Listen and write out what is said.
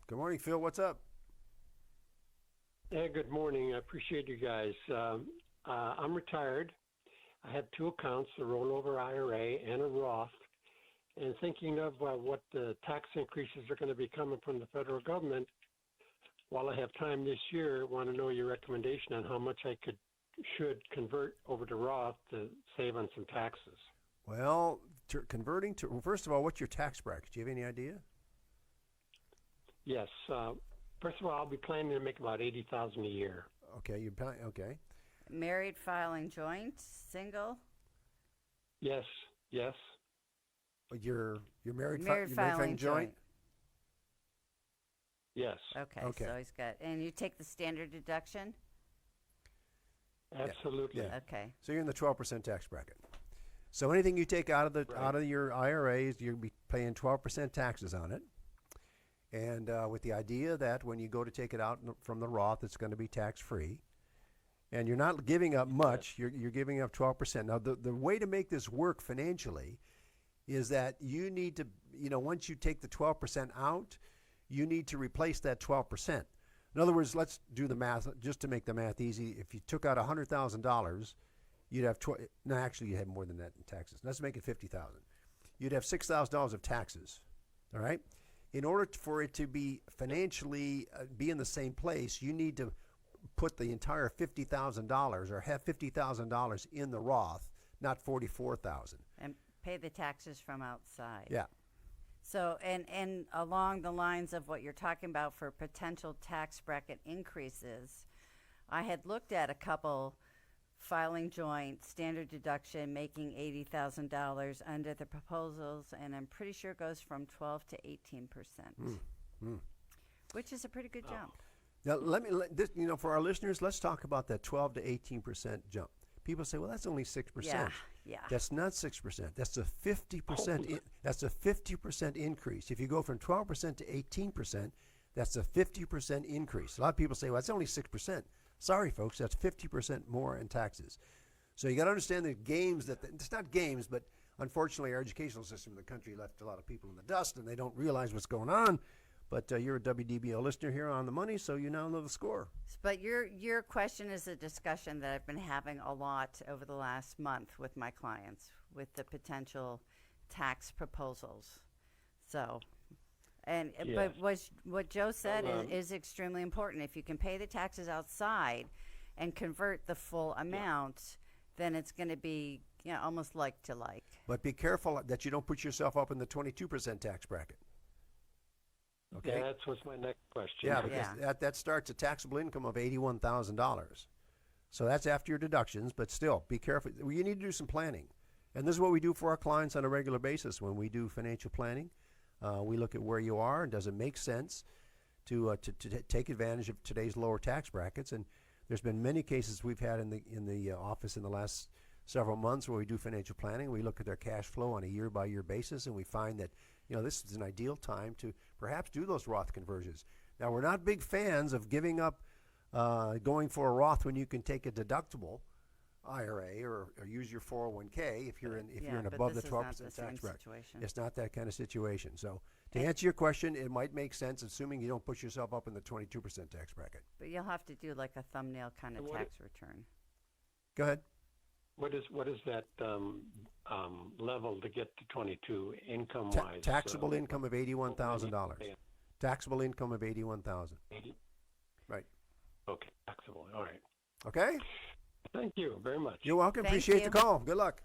Good morning, Phil. What's up? Yeah, good morning. I appreciate you guys. I'm retired. I have two accounts, a rollover IRA and a Roth, and thinking of what the tax increases are going to be coming from the federal government. While I have time this year, I want to know your recommendation on how much I should convert over to Roth to save on some taxes. Well, first of all, what's your tax bracket? Do you have any idea? Yes. First of all, I'll be planning to make about $80,000 a year. Okay, okay. Married, filing joint, single? Yes. You're married, Married, filing joint? Yes. Okay, Okay. so he's got, and you take the standard deduction? Absolutely. Yeah. Okay. So you're in the 12% tax bracket. So anything you take out of your IRAs, you'll be paying 12% taxes on it. And with the idea that when you go to take it out from the Roth, it's going to be tax-free. And you're not giving up much. You're giving up 12%. Now, the way to make this work financially is that you need to, once you take the 12% out, you need to replace that 12%. In other words, let's do the math, just to make the math easy. If you took out $100,000, you'd have, actually you have more than that in taxes. Let's make it $50,000. You'd have $6,000 of taxes, all right? In order for it to be financially be in the same place, you need to put the entire $50,000 or have $50,000 in the Roth, not $44,000. And pay the taxes from outside. Yeah. So, and along the lines of what you're talking about for potential tax bracket increases, I had looked at a couple filing joint, standard deduction, making $80,000 under the proposals, and I'm pretty sure it goes from 12 to 18%, which is a pretty good jump. Now, for our listeners, let's talk about that 12 to 18% jump. People say, well, that's only 6%. Yeah. That's not 6%. That's a 50%. That's a 50% increase. If you go from 12% to 18%, that's a 50% increase. A lot of people say, well, that's only 6%. Sorry, folks, that's 50% more in taxes. So you got to understand the games it's not games, but unfortunately our educational system in the country left a lot of people in the dust, and they don't realize what's going on. But you're a WDBO listener here on the money, so you now know the score. But your question is a discussion that I've been having a lot over the last month with my clients with the potential tax proposals. So, but what Joe said is extremely important. If you can pay the taxes outside and convert the full amount, then it's going to be almost like to like. But be careful that you don't put yourself up in the 22% tax bracket. Okay. Yeah, that was my next question. Yeah, because that starts a taxable income of $81,000. So that's after your deductions, but still, be careful. You need to do some planning. And this is what we do for our clients on a regular basis when we do financial planning. We look at where you are, and does it make sense to take advantage of today's lower tax brackets. And there's been many cases we've had in the office in the last several months where we do financial planning. We look at their cash flow on a year-by-year basis, and we find that this is an ideal time to perhaps do those Roth conversions. Now, we're not big fans of giving up going for a Roth when you can take a deductible IRA or use your 401k if you're in above the 12% tax bracket. It's not that kind of situation. So to answer your question, it might make sense, assuming you don't push yourself up in the 22% tax bracket. But you'll have to do like a thumbnail kind of tax return. Go ahead. What is that level to get to 22 income-wise? Taxable income of $81,000. Taxable income of $81,000. Right. Okay, taxable. All right. Okay. Thank you very much. You're welcome. Thank Appreciate you. the call. Good luck.